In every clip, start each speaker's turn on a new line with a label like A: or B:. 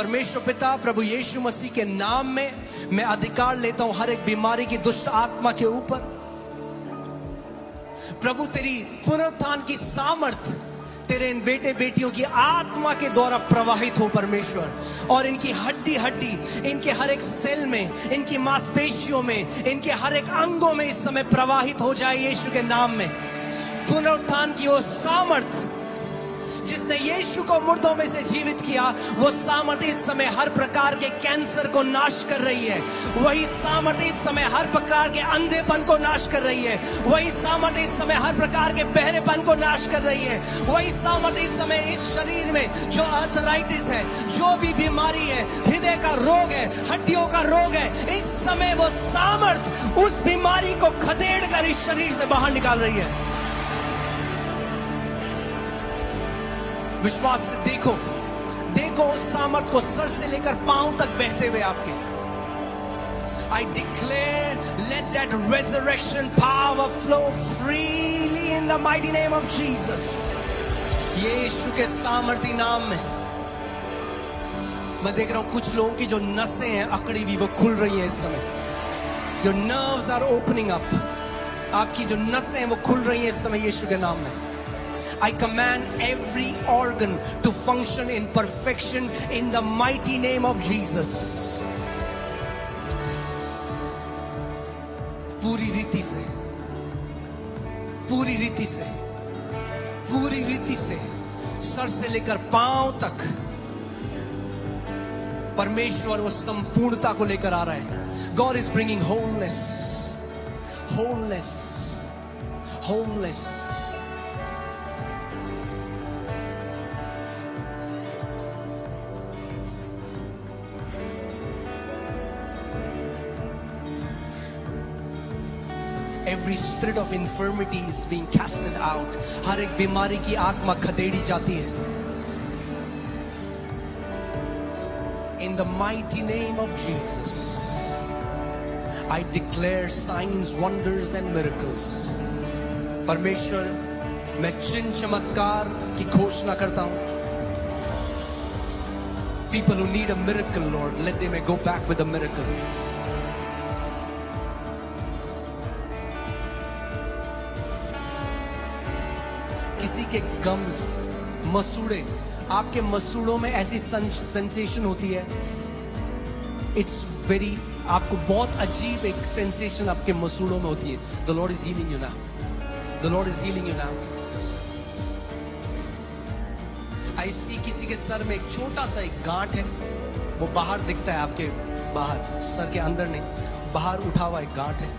A: परमेश्वर पिता प्रभु यीशु मसीह के नाम में मैं अधिकार लेता हूं हर एक बीमारी की दुष्ट आत्मा के ऊपर। प्रभु तेरी पुनरुत्थान की सामर्थ तेरे इन बेटे बेटियों की आत्मा के द्वारा प्रवाहित हो परमेश्वर, और इनकी हड्डी हड्डी, इनके हर एक सेल में, इनकी मांसपेशियों में, इनके हर एक अंगों में इस समय प्रवाहित हो जाए यीशु के नाम में। पुनरुत्थान की वो सामर्थ जिसने यीशु को मुर्दों में से जीवित किया, वो सामर्थ इस समय हर प्रकार के कैंसर को नाश कर रही है। वही सामर्थ इस समय हर प्रकार के अंधेपन को नाश कर रही है। वही सामर्थ इस समय हर प्रकार के बहरेपन को नाश कर रही है। वही सामर्थ इस समय इस शरीर में जो आर्थराइटिस है, जो भी बीमारी है, हृदय का रोग है, हड्डियों का रोग है, इस समय वो सामर्थ उस बीमारी को खदेड़ कर इस शरीर से बाहर निकाल रही है। विश्वास से देखो, देखो उस सामर्थ को सर से लेकर पांव तक बहते हुए आपके। I declare, let that resurrection power flow freely in the mighty name of Jesus. यीशु के सामर्थी नाम में मैं देख रहा हूं कुछ लोगों की जो नसें हैं अकड़ी हुई, वो खुल रही हैं इस समय। Your nerves are opening up. आपकी जो नसें हैं वो खुल रही हैं इस समय यीशु के नाम में। I command every organ to function in perfection in the mighty name of Jesus. पूरी रीति से, पूरी रीति से, पूरी रीति से सर से लेकर पांव तक परमेश्वर वो संपूर्णता को लेकर आ रहा है। God is bringing wholeness, wholeness, wholeness. Every spirit of infirmity is being casted out. हर एक बीमारी की आत्मा खदेड़ी जाती है। In the mighty name of Jesus, I declare signs, wonders and miracles. परमेश्वर, मैं चिन्ह चमत्कार की घोषणा करता हूं। People who need a miracle, Lord, let them go back with a miracle. किसी के गम्स, मसूड़े, आपके मसूड़ों में ऐसी सेंसेशन होती है, इट्स वेरी, आपको बहुत अजीब एक सेंसेशन आपके मसूड़ों में होती है। The Lord is healing you now, the Lord is healing you now. ऐसी किसी के सर में एक छोटा सा एक गांठ है, वो बाहर दिखता है, आपके बाहर, सर के अंदर नहीं, बाहर उठा हुआ एक गांठ है,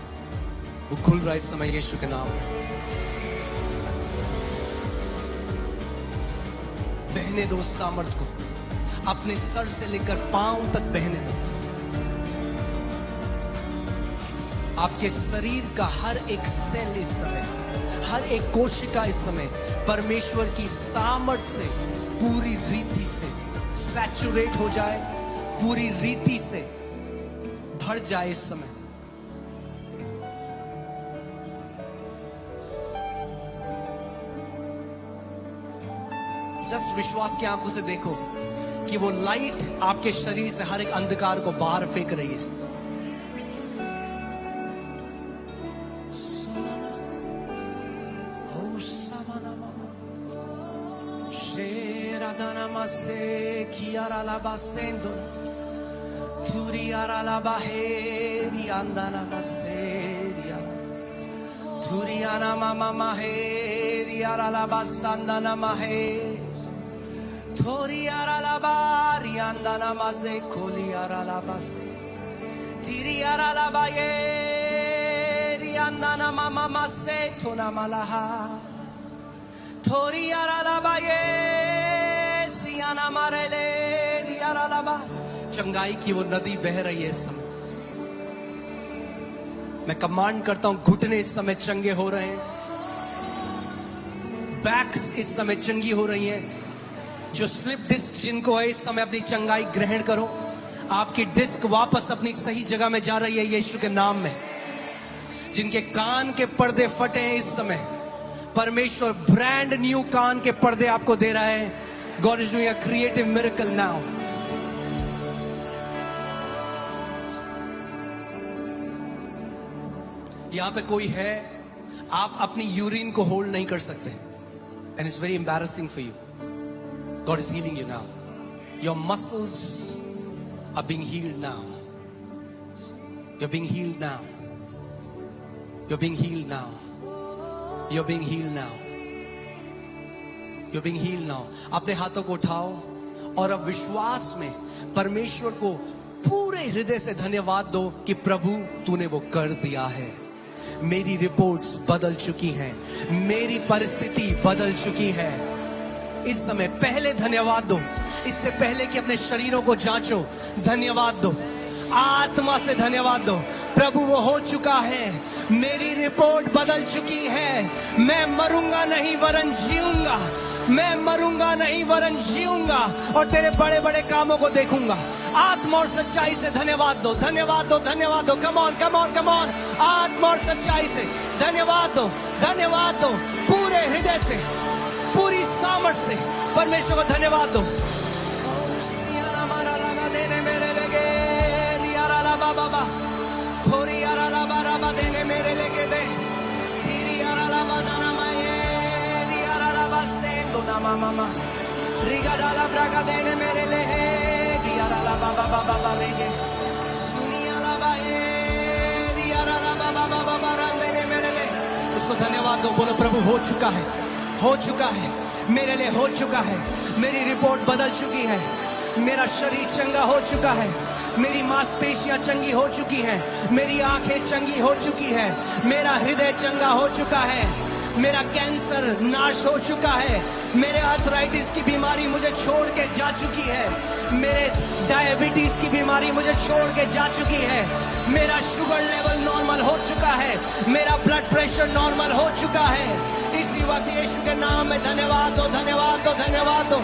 A: वो खुल रहा है इस समय यीशु के नाम में। बहने दो उस सामर्थ को, अपने सर से लेकर पांव तक बहने दो। आपके शरीर का हर एक सेल इस समय, हर एक कोशिका इस समय परमेश्वर की सामर्थ से पूरी रीति से सैचुरेट हो जाए, पूरी रीति से भर जाए इस समय। जस्ट विश्वास की आंखों से देखो कि वो लाइट आपके शरीर से हर एक अंधकार को बाहर फेंक रही है। Thori ara la bari andana maze koli ara la base tiri ara la baye ri andana mama mase tona malaha thori ara la baye siana marele ri ara la ba। चंगाई की वो नदी बह रही है इस समय। मैं कमांड करता हूं, घुटने इस समय चंगे हो रहे हैं, बैक्स इस समय चंगी हो रही हैं। जो स्लिप डिस्क जिनको है इस समय अपनी चंगाई ग्रहण करो। आपकी डिस्क वापस अपनी सही जगह में जा रही है यीशु के नाम में। जिनके कान के पर्दे फटे हैं इस समय, परमेश्वर ब्रांड न्यू कान के पर्दे आपको दे रहा है। God is doing a creative miracle now. यहां पे कोई है, आप अपनी यूरिन को होल्ड नहीं कर सकते, and it's very embarrassing for you. God is healing you now. Your muscles are being healed now. You're being healed now. You're being healed now. You're being healed now. You're being healed now. अपने हाथों को उठाओ और अब विश्वास में परमेश्वर को पूरे हृदय से धन्यवाद दो कि प्रभु तूने वो कर दिया है. मेरी रिपोर्ट्स बदल चुकी हैं, मेरी परिस्थिति बदल चुकी है. इस समय पहले धन्यवाद दो, इससे पहले कि अपने शरीरों को जांचो. धन्यवाद दो, आत्मा से धन्यवाद दो. प्रभु वो हो चुका है, मेरी रिपोर्ट बदल चुकी है. मैं मरूंगा नहीं वरन जीऊंगा, मैं मरूंगा नहीं वरन जीऊंगा और तेरे बड़े बड़े कामों को देखूंगा. आत्मा और सच्चाई से धन्यवाद दो, धन्यवाद दो, धन्यवाद दो. Come on come on come on. आत्मा और सच्चाई से धन्यवाद दो, धन्यवाद दो. पूरे हृदय से, पूरी सामर्थ से परमेश्वर को धन्यवाद दो. बाबा थोड़ी यारा लाबा राबा देने मेरे लेके दे. धीरी यारा लाबा नाना माये यारा लाबा से तो ना मामा रिगा डाला ब्रागा देने मेरे ले है. यारा लाबा बाबा बाबा रेगे सुनिया लाबा ये यारा लाबा बाबा बाबा रंग देने मेरे ले. उसको धन्यवाद दो. बोलो प्रभु हो चुका है, हो चुका है, मेरे लिए हो चुका है. मेरी रिपोर्ट बदल चुकी है, मेरा शरीर चंगा हो चुका है, मेरी मांसपेशियां चंगी हो चुकी हैं, मेरी आंखें चंगी हो चुकी है, मेरा हृदय चंगा हो चुका है, मेरा कैंसर नाश हो चुका है, मेरे आर्थराइटिस की बीमारी मुझे छोड़ के जा चुकी है, मेरे डायबिटीज की बीमारी मुझे छोड़ के जा चुकी है, मेरा शुगर लेवल नॉर्मल हो चुका है, मेरा ब्लड प्रेशर नॉर्मल हो चुका है. इसी वक्त यीशु के नाम में धन्यवाद दो, धन्यवाद दो, धन्यवाद दो.